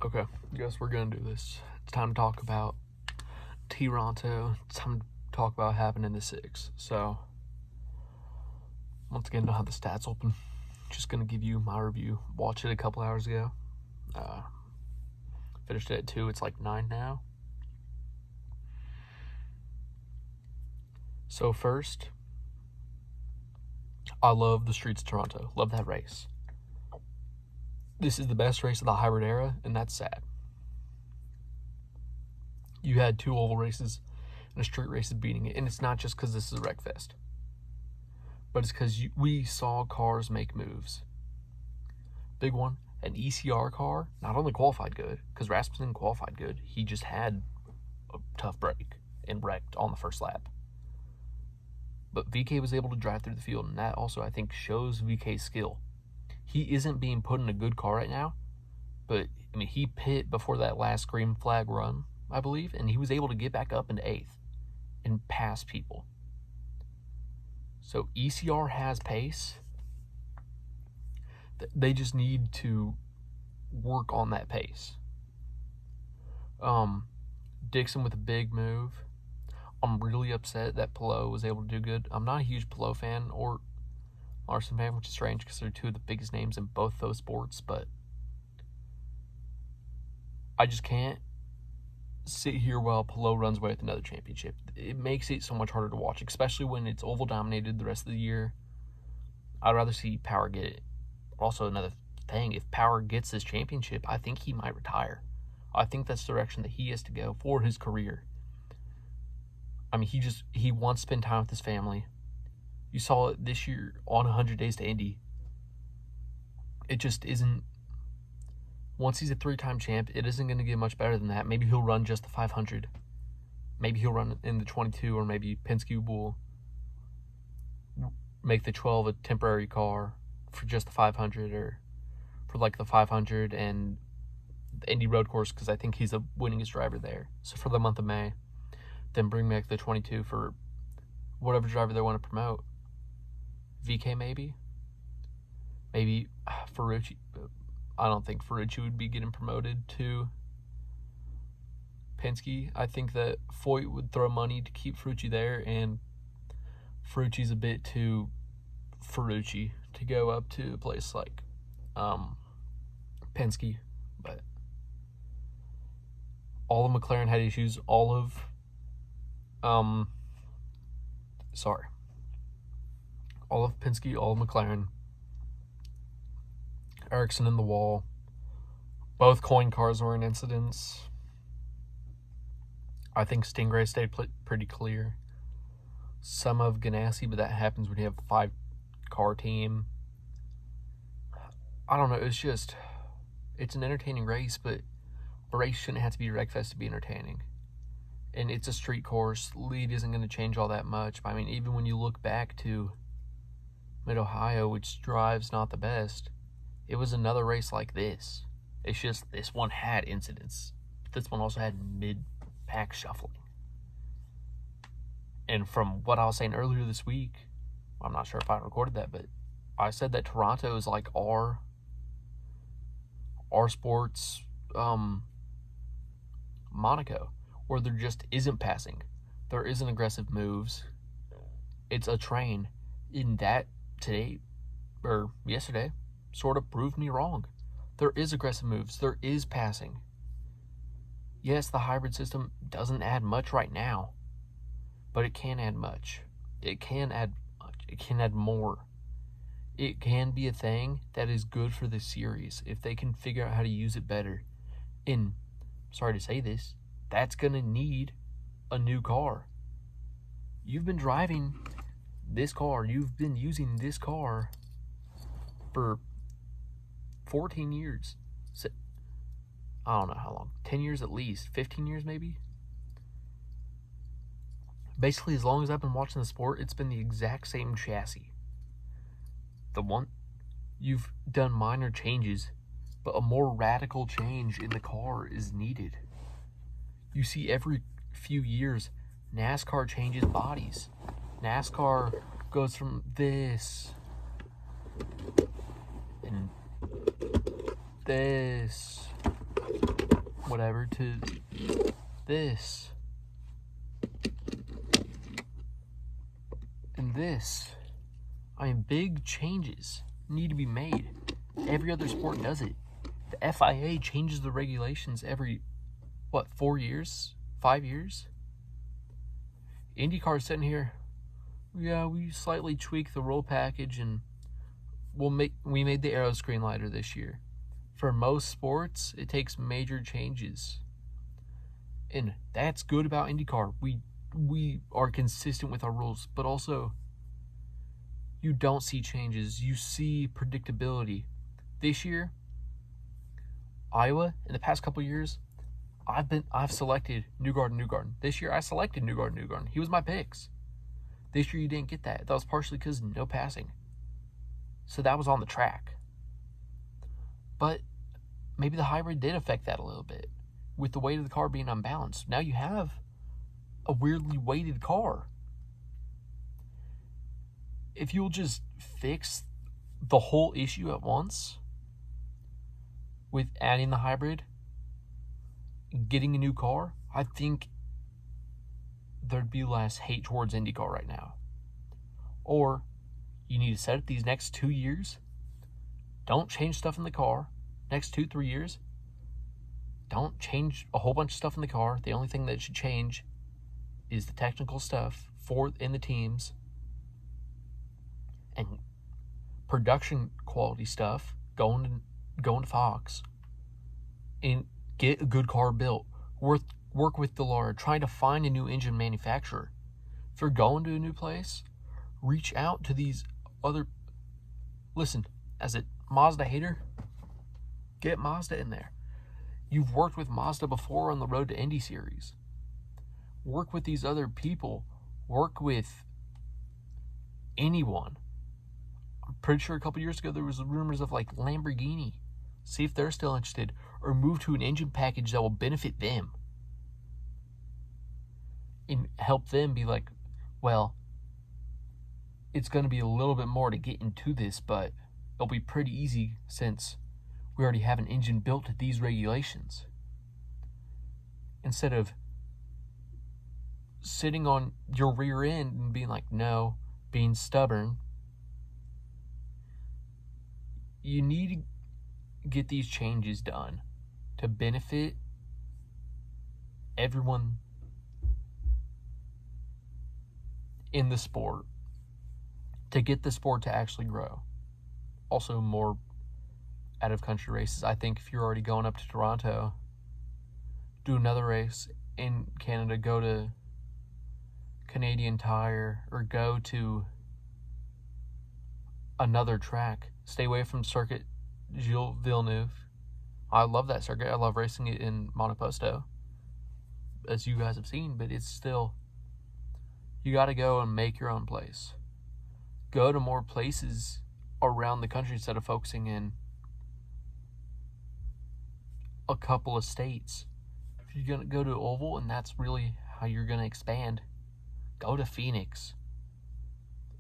Okay, guess we're gonna do this. It's time to talk about Toronto. It's time to talk about what happened in the 6. So, once again, don't have the stats open. Just gonna give you my review. Watched it a couple hours ago. Finished it at 2. It's like 9 now. So first, I love the streets of Toronto. Love that race. This is the best race of the hybrid era, and that's sad. You had 2 oval races and a street race beating it, and it's not just because this is a wreck fest, but it's because we saw cars make moves. Big one, an ECR car not only qualified good, because Rasmussen qualified good, he just had a tough break and wrecked on the first lap. But VK was able to drive through the field, and that also, I think, shows VK's skill. He isn't being put in a good car right now, but, I mean, he pit before that last green flag run, I believe, and he was able to get back up into 8th and pass people. So ECR has pace. They just need to work on that pace. Dixon with a big move. I'm really upset that Pelot was able to do good. I'm not a huge Pelot fan or Larson fan, which is strange because they're 2 of the biggest names in both those sports, but I just can't sit here while Pelot runs away with another championship. It makes it so much harder to watch, especially when it's oval dominated the rest of the year. I'd rather see Power get it. Also, another thing, if Power gets this championship, I think he might retire. I think that's the direction that he has to go for his career. I mean, he wants to spend time with his family. You saw it this year on 100 Days to Indy. It just isn't. Once he's a 3-time champ, it isn't going to get much better than that. Maybe he'll run just the 500. Maybe he'll run in the 22, or maybe Penske will make the 12 a temporary car for just the 500, or for like the 500 and the Indy road course, because I think he's the winningest driver there. So for the month of May, then bring back the 22 for whatever driver they want to promote. VK maybe Ferrucci. I don't think Ferrucci would be getting promoted to Penske. I think that Foyt would throw money to keep Ferrucci there, and Ferrucci's a bit too Ferrucci to go up to a place like Penske. But all of McLaren had issues. All of Penske, all of McLaren. Ericsson in the wall. Both coin cars were in incidents. I think Stingray stayed pretty clear. Some of Ganassi, but that happens when you have a 5-car team. I don't know. It's an entertaining race, but a race shouldn't have to be a wreck fest to be entertaining. And it's a street course. Lead isn't going to change all that much. I mean, even when you look back to Mid-Ohio, which drives not the best, it was another race like this. It's just this one had incidents. But this one also had mid-pack shuffling. And from what I was saying earlier this week, I'm not sure if I recorded that, but I said that Toronto is like our sports Monaco, where there just isn't passing. There isn't aggressive moves. It's a train. In that today, or yesterday, sort of proved me wrong. There is aggressive moves. There is passing. Yes, the hybrid system doesn't add much right now, but it can add much. It can add much. It can add more. It can be a thing that is good for the series if they can figure out how to use it better. And, sorry to say this, that's going to need a new car. You've been driving this car. You've been using this car for 14 years. So, I don't know how long. 10 years at least. 15 years maybe? Basically, as long as I've been watching the sport, it's been the exact same chassis. You've done minor changes, but a more radical change in the car is needed. You see every few years, NASCAR changes bodies. NASCAR goes from this and this whatever to this and this. I mean, big changes need to be made. Every other sport does it. The FIA changes the regulations every, 4 years? 5 years? Indycar's sitting here, yeah, we slightly tweaked the roll package and we made the aero screen lighter this year. For most sports, it takes major changes. And that's good about IndyCar. We are consistent with our rules, but also you don't see changes. You see predictability. This year, Iowa, in the past couple years, I've selected Newgarden. This year I selected Newgarden. He was my picks. This year you didn't get that. That was partially because no passing. So that was on the track. But maybe the hybrid did affect that a little bit with the weight of the car being unbalanced. Now you have a weirdly weighted car. If you'll just fix the whole issue at once with adding the hybrid, getting a new car, I think there'd be less hate towards IndyCar right now. Or you need to set it these next 2 years. Don't change stuff in the car. Next 2-3 years, don't change a whole bunch of stuff in the car. The only thing that should change is the technical stuff in the teams and production quality stuff going to Fox and get a good car built. Work with Delara, trying to find a new engine manufacturer. If you're going to a new place, reach out to these other. Listen, as a Mazda hater, get Mazda in there. You've worked with Mazda before on the Road to Indy series. Work with these other people. Work with anyone. I'm pretty sure a couple years ago there was rumors of like Lamborghini. See if they're still interested, or move to an engine package that will benefit them and help them be like, well, it's going to be a little bit more to get into this, but it'll be pretty easy since we already have an engine built to these regulations. Instead of sitting on your rear end and being like, no, being stubborn, you need to get these changes done to benefit everyone in the sport, to get the sport to actually grow. Also, more out of country races. I think if you're already going up to Toronto, do another race in Canada, go to Canadian Tire or go to another track. Stay away from Circuit Gilles Villeneuve. I love that circuit. I love racing it in Monoposto, as you guys have seen, but it's still, you got to go and make your own place. Go to more places around the country instead of focusing in a couple of states. If you're going to go to Oval and that's really how you're going to expand, go to Phoenix.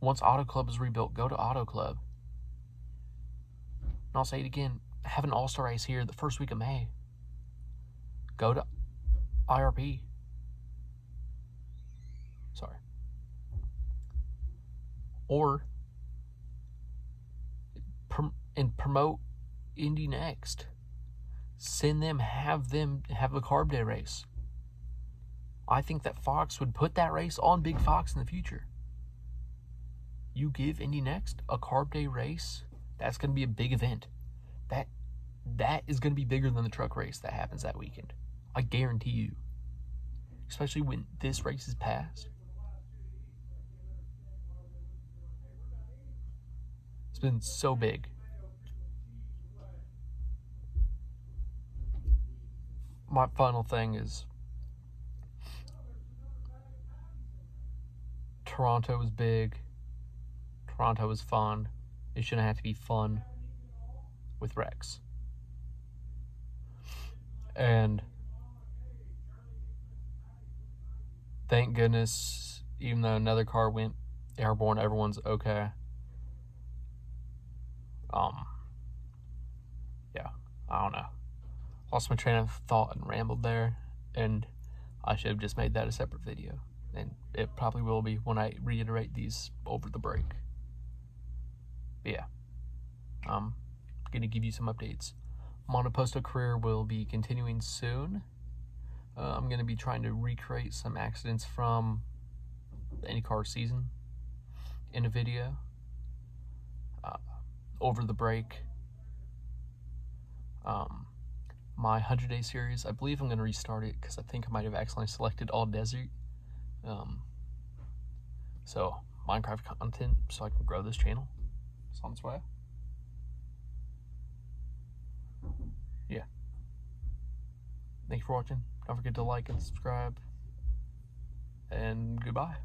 Once Auto Club is rebuilt, go to Auto Club. And I'll say it again, have an all-star race here the first week of May. Go to IRP. Sorry. Or promote Indy Next. Send them, have a carb day race. I think that Fox would put that race on Big Fox in the future. You give Indy Next a carb day race, that's going to be a big event. That is going to be bigger than the truck race that happens that weekend. I guarantee you. Especially when this race is passed. It's been so big. My final thing is Toronto was big. Toronto was fun. It shouldn't have to be fun with Rex. And thank goodness, even though another car went airborne, everyone's okay. Yeah, I don't know. Lost my train of thought and rambled there, and I should have just made that a separate video. And it probably will be when I reiterate these over the break. But yeah, I'm going to give you some updates. Monoposto career will be continuing soon. I'm going to be trying to recreate some accidents from the Indycar season in a video. Over the break, my 100-day series, I believe I'm going to restart it because I think I might have accidentally selected all desert. So Minecraft content so I can grow this channel. It's on its way. Yeah. Thank you for watching. Don't forget to like and subscribe. And goodbye.